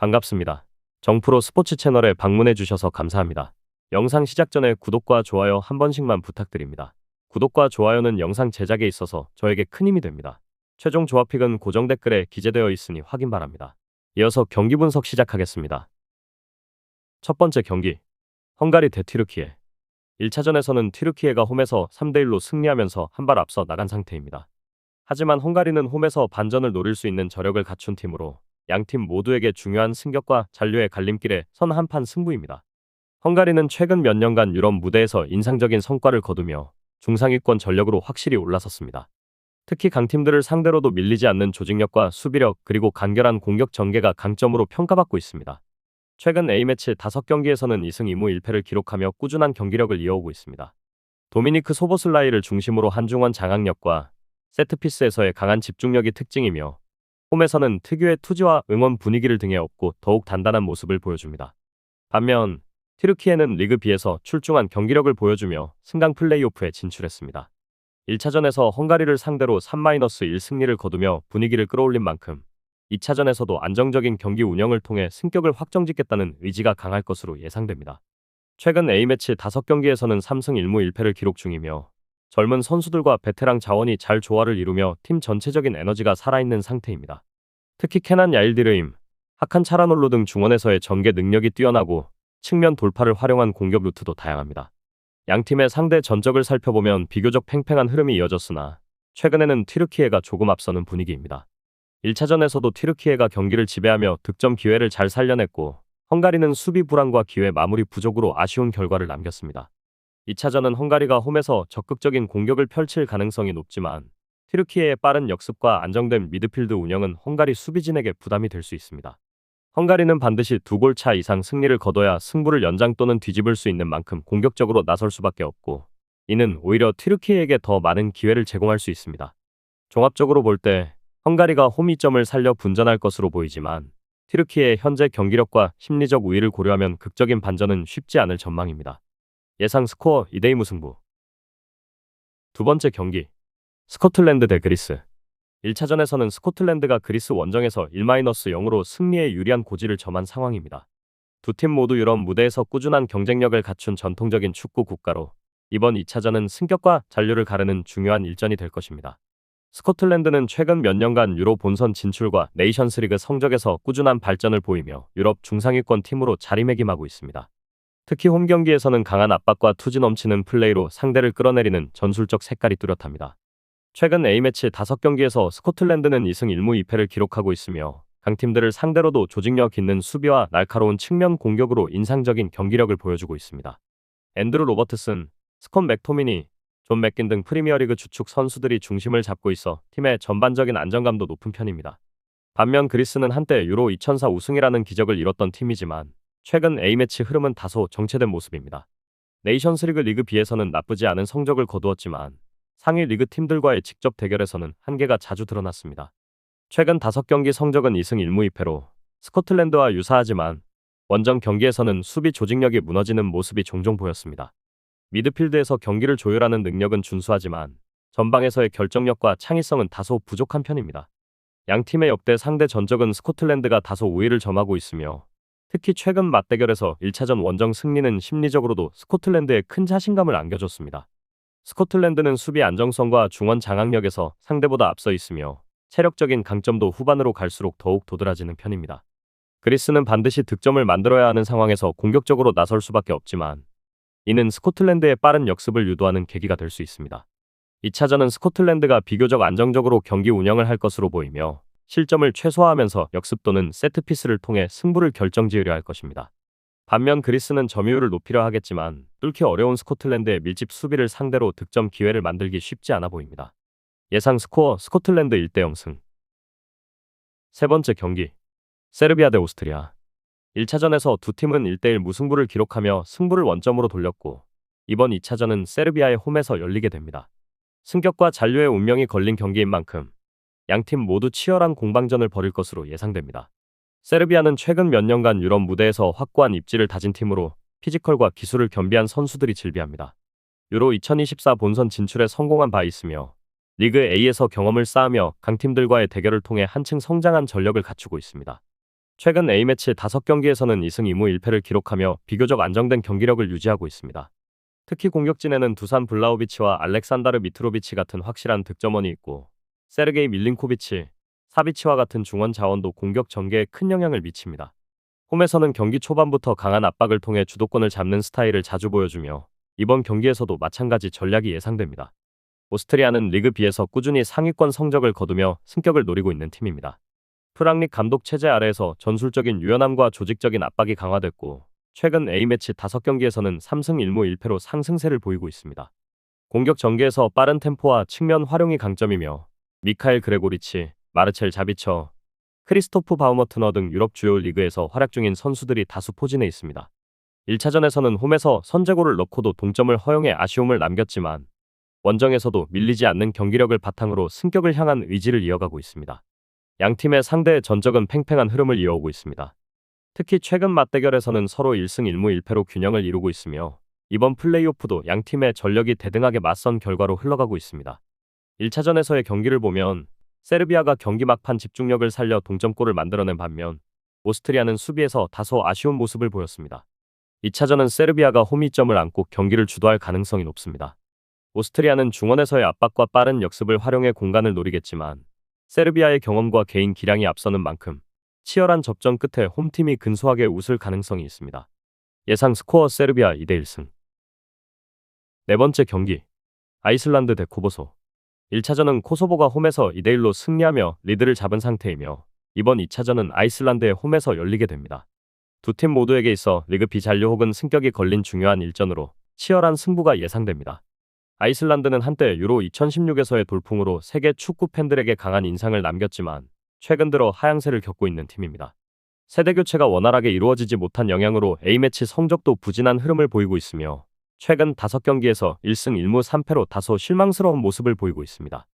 반갑습니다. 정프로 스포츠 채널에 방문해 주셔서 감사합니다. 영상 시작 전에 구독과 좋아요 한 번씩만 부탁드립니다. 구독과 좋아요는 영상 제작에 있어서 저에게 큰 힘이 됩니다. 최종 조합픽은 고정 댓글에 기재되어 있으니 확인 바랍니다. 이어서 경기 분석 시작하겠습니다. 첫 번째 경기, 헝가리 대 튀르키예. 1차전에서는 튀르키예가 홈에서 3대1로 승리하면서 한 발 앞서 나간 상태입니다. 하지만 헝가리는 홈에서 반전을 노릴 수 있는 저력을 갖춘 팀으로 양팀 모두에게 중요한 승격과 잔류의 갈림길에 선 한판 승부입니다. 헝가리는 최근 몇 년간 유럽 무대에서 인상적인 성과를 거두며 중상위권 전력으로 확실히 올라섰습니다. 특히 강팀들을 상대로도 밀리지 않는 조직력과 수비력 그리고 간결한 공격 전개가 강점으로 평가받고 있습니다. 최근 A매치 5경기에서는 2승 2무 1패를 기록하며 꾸준한 경기력을 이어오고 있습니다. 도미니크 소보슬라이를 중심으로 한중원 장악력과 세트피스에서의 강한 집중력이 특징이며 홈에서는 특유의 투지와 응원 분위기를 등에 업고 더욱 단단한 모습을 보여줍니다. 반면 튀르키예는 리그 B에서 출중한 경기력을 보여주며 승강 플레이오프에 진출했습니다. 1차전에서 헝가리를 상대로 3-1 승리를 거두며 분위기를 끌어올린 만큼 2차전에서도 안정적인 경기 운영을 통해 승격을 확정짓겠다는 의지가 강할 것으로 예상됩니다. 최근 A매치 5경기에서는 3승 1무 1패를 기록 중이며 젊은 선수들과 베테랑 자원이 잘 조화를 이루며 팀 전체적인 에너지가 살아있는 상태입니다. 특히 케난 야일디르임, 하칸 차라놀루 등 중원에서의 전개 능력이 뛰어나고 측면 돌파를 활용한 공격 루트도 다양합니다. 양팀의 상대 전적을 살펴보면 비교적 팽팽한 흐름이 이어졌으나 최근에는 튀르키예가 조금 앞서는 분위기입니다. 1차전에서도 튀르키예가 경기를 지배하며 득점 기회를 잘 살려냈고 헝가리는 수비 불안과 기회 마무리 부족으로 아쉬운 결과를 남겼습니다. 2차전은 헝가리가 홈에서 적극적인 공격을 펼칠 가능성이 높지만 튀르키예의 빠른 역습과 안정된 미드필드 운영은 헝가리 수비진에게 부담이 될 수 있습니다. 헝가리는 반드시 2골 차 이상 승리를 거둬야 승부를 연장 또는 뒤집을 수 있는 만큼 공격적으로 나설 수밖에 없고 이는 오히려 튀르키예에게 더 많은 기회를 제공할 수 있습니다. 종합적으로 볼 때 헝가리가 홈이점을 살려 분전할 것으로 보이지만 튀르키예의 현재 경기력과 심리적 우위를 고려하면 극적인 반전은 쉽지 않을 전망입니다. 예상 스코어 2대2 무승부. 두 번째 경기, 스코틀랜드 대 그리스. 1차전에서는 스코틀랜드가 그리스 원정에서 1-0으로 승리에 유리한 고지를 점한 상황입니다. 두 팀 모두 유럽 무대에서 꾸준한 경쟁력을 갖춘 전통적인 축구 국가로 이번 2차전은 승격과 잔류를 가르는 중요한 일전이 될 것입니다. 스코틀랜드는 최근 몇 년간 유로 본선 진출과 네이션스리그 성적에서 꾸준한 발전을 보이며 유럽 중상위권 팀으로 자리매김하고 있습니다. 특히 홈 경기에서는 강한 압박과 투지 넘치는 플레이로 상대를 끌어내리는 전술적 색깔이 뚜렷합니다. 최근 A매치 5경기에서 스코틀랜드는 2승 1무 2패를 기록하고 있으며 강팀들을 상대로도 조직력 있는 수비와 날카로운 측면 공격으로 인상적인 경기력을 보여주고 있습니다. 앤드루 로버트슨, 스콧 맥토미니, 존 맥긴 등 프리미어리그 주축 선수들이 중심을 잡고 있어 팀의 전반적인 안정감도 높은 편입니다. 반면 그리스는 한때 유로 2004 우승이라는 기적을 이뤘던 팀이지만 최근 A매치 흐름은 다소 정체된 모습입니다. 네이션스리그 리그 B에서는 나쁘지 않은 성적을 거두었지만 상위 리그 팀들과의 직접 대결에서는 한계가 자주 드러났습니다. 최근 5경기 성적은 2승 1무 2패로 스코틀랜드와 유사하지만 원정 경기에서는 수비 조직력이 무너지는 모습이 종종 보였습니다. 미드필드에서 경기를 조율하는 능력은 준수하지만 전방에서의 결정력과 창의성은 다소 부족한 편입니다. 양 팀의 역대 상대 전적은 스코틀랜드가 다소 우위를 점하고 있으며 특히 최근 맞대결에서 1차전 원정 승리는 심리적으로도 스코틀랜드에 큰 자신감을 안겨줬습니다. 스코틀랜드는 수비 안정성과 중원 장악력에서 상대보다 앞서 있으며 체력적인 강점도 후반으로 갈수록 더욱 도드라지는 편입니다. 그리스는 반드시 득점을 만들어야 하는 상황에서 공격적으로 나설 수밖에 없지만 이는 스코틀랜드의 빠른 역습을 유도하는 계기가 될 수 있습니다. 2차전은 스코틀랜드가 비교적 안정적으로 경기 운영을 할 것으로 보이며 실점을 최소화하면서 역습 또는 세트피스를 통해 승부를 결정지으려 할 것입니다. 반면 그리스는 점유율을 높이려 하겠지만 뚫기 어려운 스코틀랜드의 밀집 수비를 상대로 득점 기회를 만들기 쉽지 않아 보입니다. 예상 스코어 스코틀랜드 1대0 승. 세 번째 경기, 세르비아 대 오스트리아. 1차전에서 두 팀은 1대1 무승부를 기록하며 승부를 원점으로 돌렸고 이번 2차전은 세르비아의 홈에서 열리게 됩니다. 승격과 잔류의 운명이 걸린 경기인 만큼 양팀 모두 치열한 공방전을 벌일 것으로 예상됩니다. 세르비아는 최근 몇 년간 유럽 무대에서 확고한 입지를 다진 팀으로 피지컬과 기술을 겸비한 선수들이 즐비합니다. 유로 2024 본선 진출에 성공한 바 있으며 리그 A에서 경험을 쌓으며 강팀들과의 대결을 통해 한층 성장한 전력을 갖추고 있습니다. 최근 A매치 5경기에서는 2승 2무 1패를 기록하며 비교적 안정된 경기력을 유지하고 있습니다. 특히 공격진에는 두산 블라우비치와 알렉산다르 미트로비치 같은 확실한 득점원이 있고 세르게이 밀린코비치, 사비치와 같은 중원 자원도 공격 전개에 큰 영향을 미칩니다. 홈에서는 경기 초반부터 강한 압박을 통해 주도권을 잡는 스타일을 자주 보여주며 이번 경기에서도 마찬가지 전략이 예상됩니다. 오스트리아는 리그 B에서 꾸준히 상위권 성적을 거두며 승격을 노리고 있는 팀입니다. 프랑릭 감독 체제 아래에서 전술적인 유연함과 조직적인 압박이 강화됐고 최근 A매치 5경기에서는 3승 1무 1패로 상승세를 보이고 있습니다. 공격 전개에서 빠른 템포와 측면 활용이 강점이며 미카엘 그레고리치, 마르첼 자비처, 크리스토프 바우머트너 등 유럽 주요 리그에서 활약 중인 선수들이 다수 포진해 있습니다. 1차전에서는 홈에서 선제골을 넣고도 동점을 허용해 아쉬움을 남겼지만 원정에서도 밀리지 않는 경기력을 바탕으로 승격을 향한 의지를 이어가고 있습니다. 양팀의 상대의 전적은 팽팽한 흐름을 이어오고 있습니다. 특히 최근 맞대결에서는 서로 1승 1무 1패로 균형을 이루고 있으며 이번 플레이오프도 양팀의 전력이 대등하게 맞선 결과로 흘러가고 있습니다. 1차전에서의 경기를 보면 세르비아가 경기 막판 집중력을 살려 동점골을 만들어낸 반면 오스트리아는 수비에서 다소 아쉬운 모습을 보였습니다. 2차전은 세르비아가 홈이점을 안고 경기를 주도할 가능성이 높습니다. 오스트리아는 중원에서의 압박과 빠른 역습을 활용해 공간을 노리겠지만 세르비아의 경험과 개인 기량이 앞서는 만큼 치열한 접전 끝에 홈팀이 근소하게 웃을 가능성이 있습니다. 예상 스코어 세르비아 2대1승. 네 번째 경기 아이슬란드 대 코소보. 1차전은 코소보가 홈에서 2대1로 승리하며 리드를 잡은 상태이며 이번 2차전은 아이슬란드의 홈에서 열리게 됩니다. 두 팀 모두에게 있어 리그 B 잔류 혹은 승격이 걸린 중요한 일전으로 치열한 승부가 예상됩니다. 아이슬란드는 한때 유로 2016에서의 돌풍으로 세계 축구 팬들에게 강한 인상을 남겼지만 최근 들어 하향세를 겪고 있는 팀입니다. 세대 교체가 원활하게 이루어지지 못한 영향으로 A매치 성적도 부진한 흐름을 보이고 있으며 최근 5경기에서 1승 1무 3패로 다소 실망스러운 모습을 보이고 있습니다.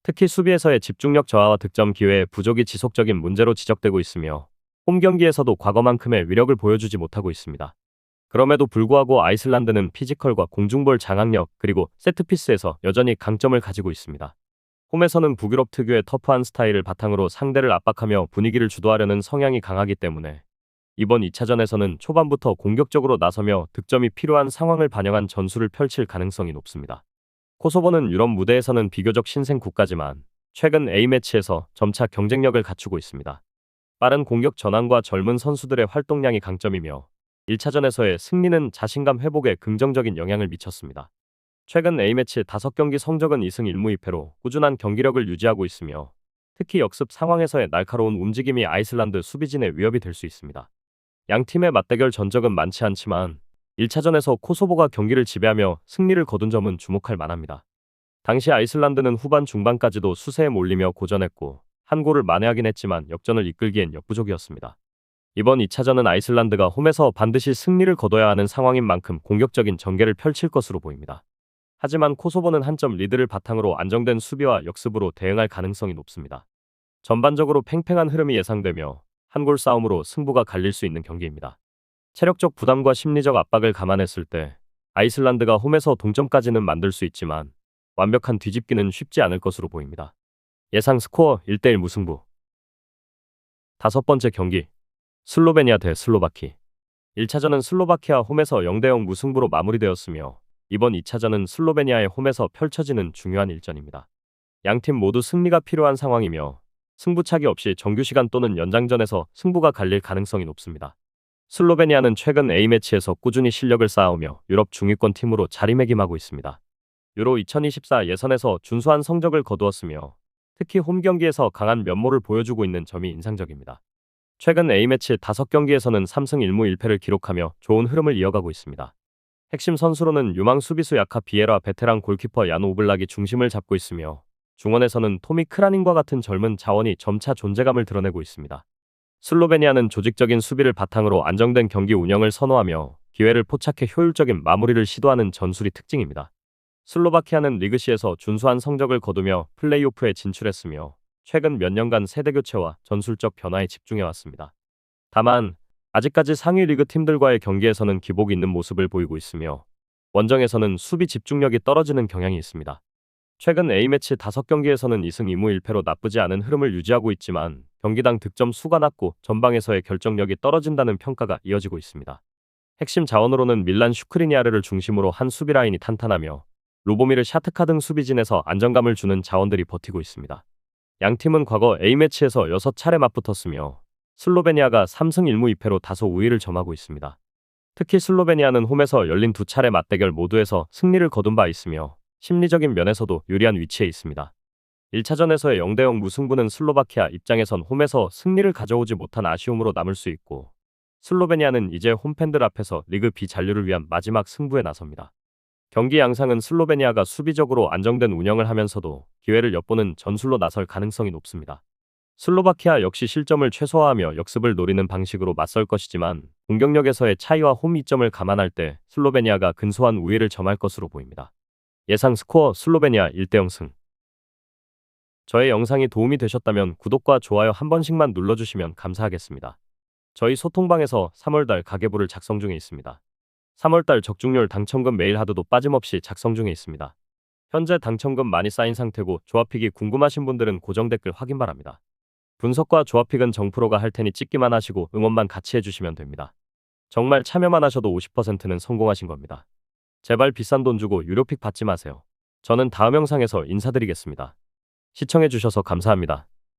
특히 수비에서의 집중력 저하와 득점 기회의 부족이 지속적인 문제로 지적되고 있으며 홈 경기에서도 과거만큼의 위력을 보여주지 못하고 있습니다. 그럼에도 불구하고 아이슬란드는 피지컬과 공중볼 장악력 그리고 세트피스에서 여전히 강점을 가지고 있습니다. 홈에서는 북유럽 특유의 터프한 스타일을 바탕으로 상대를 압박하며 분위기를 주도하려는 성향이 강하기 때문에 이번 2차전에서는 초반부터 공격적으로 나서며 득점이 필요한 상황을 반영한 전술을 펼칠 가능성이 높습니다. 코소보는 유럽 무대에서는 비교적 신생 국가지만 최근 A매치에서 점차 경쟁력을 갖추고 있습니다. 빠른 공격 전환과 젊은 선수들의 활동량이 강점이며 1차전에서의 승리는 자신감 회복에 긍정적인 영향을 미쳤습니다. 최근 A매치 5경기 성적은 2승 1무 2패로 꾸준한 경기력을 유지하고 있으며 특히 역습 상황에서의 날카로운 움직임이 아이슬란드 수비진의 위협이 될 수 있습니다. 양 팀의 맞대결 전적은 많지 않지만 1차전에서 코소보가 경기를 지배하며 승리를 거둔 점은 주목할 만합니다. 당시 아이슬란드는 후반 중반까지도 수세에 몰리며 고전했고 한 골을 만회하긴 했지만 역전을 이끌기엔 역부족이었습니다. 이번 2차전은 아이슬란드가 홈에서 반드시 승리를 거둬야 하는 상황인 만큼 공격적인 전개를 펼칠 것으로 보입니다. 하지만 코소보는 한 점 리드를 바탕으로 안정된 수비와 역습으로 대응할 가능성이 높습니다. 전반적으로 팽팽한 흐름이 예상되며 한 골 싸움으로 승부가 갈릴 수 있는 경기입니다. 체력적 부담과 심리적 압박을 감안했을 때 아이슬란드가 홈에서 동점까지는 만들 수 있지만 완벽한 뒤집기는 쉽지 않을 것으로 보입니다. 예상 스코어 1대1 무승부. 다섯 번째 경기 슬로베니아 대 슬로바키. 1차전은 슬로바키아 홈에서 0대0 무승부로 마무리되었으며 이번 2차전은 슬로베니아의 홈에서 펼쳐지는 중요한 일전입니다. 양팀 모두 승리가 필요한 상황이며 승부차기 없이 정규시간 또는 연장전에서 승부가 갈릴 가능성이 높습니다. 슬로베니아는 최근 A매치에서 꾸준히 실력을 쌓아오며 유럽 중위권 팀으로 자리매김하고 있습니다. 유로 2024 예선에서 준수한 성적을 거두었으며 특히 홈 경기에서 강한 면모를 보여주고 있는 점이 인상적입니다. 최근 A매치 5경기에서는 3승 1무 1패를 기록하며 좋은 흐름을 이어가고 있습니다. 핵심 선수로는 유망 수비수 야카 비에라 베테랑 골키퍼 얀 오블락이 중심을 잡고 있으며 중원에서는 토미 크라닌과 같은 젊은 자원이 점차 존재감을 드러내고 있습니다. 슬로베니아는 조직적인 수비를 바탕으로 안정된 경기 운영을 선호하며 기회를 포착해 효율적인 마무리를 시도하는 전술이 특징입니다. 슬로바키아는 리그 C에서 준수한 성적을 거두며 플레이오프에 진출했으며 최근 몇 년간 세대 교체와 전술적 변화에 집중해왔습니다. 다만 아직까지 상위 리그 팀들과의 경기에서는 기복이 있는 모습을 보이고 있으며 원정에서는 수비 집중력이 떨어지는 경향이 있습니다. 최근 A매치 5경기에서는 2승 2무 1패로 나쁘지 않은 흐름을 유지하고 있지만 경기당 득점 수가 낮고 전방에서의 결정력이 떨어진다는 평가가 이어지고 있습니다. 핵심 자원으로는 밀란 슈크리니아르를 중심으로 한 수비 라인이 탄탄하며 루보미르 샤트카 등 수비진에서 안정감을 주는 자원들이 버티고 있습니다. 양팀은 과거 A매치에서 6차례 맞붙었으며 슬로베니아가 3승 1무 2패로 다소 우위를 점하고 있습니다. 특히 슬로베니아는 홈에서 열린 2차례 맞대결 모두에서 승리를 거둔 바 있으며 심리적인 면에서도 유리한 위치에 있습니다. 1차전에서의 0대0 무승부는 슬로바키아 입장에선 홈에서 승리를 가져오지 못한 아쉬움으로 남을 수 있고 슬로베니아는 이제 홈팬들 앞에서 리그 B 잔류를 위한 마지막 승부에 나섭니다. 경기 양상은 슬로베니아가 수비적으로 안정된 운영을 하면서도 기회를 엿보는 전술로 나설 가능성이 높습니다. 슬로바키아 역시 실점을 최소화하며 역습을 노리는 방식으로 맞설 것이지만 공격력에서의 차이와 홈 이점을 감안할 때 슬로베니아가 근소한 우위를 점할 것으로 보입니다. 예상 스코어 슬로베니아 1대0 승. 저의 영상이 도움이 되셨다면 구독과 좋아요 한 번씩만 눌러주시면 감사하겠습니다. 저희 소통방에서 3월달 가계부를 작성 중에 있습니다. 3월달 적중률 당첨금 메일 하드도 빠짐없이 작성 중에 있습니다. 현재 당첨금 많이 쌓인 상태고 조합픽이 궁금하신 분들은 고정 댓글 확인 바랍니다. 분석과 조합픽은 정프로가 할 테니 찍기만 하시고 응원만 같이 해주시면 됩니다. 정말 참여만 하셔도 50%는 성공하신 겁니다. 제발 비싼 돈 주고 유료픽 받지 마세요. 저는 다음 영상에서 인사드리겠습니다. 시청해주셔서 감사합니다.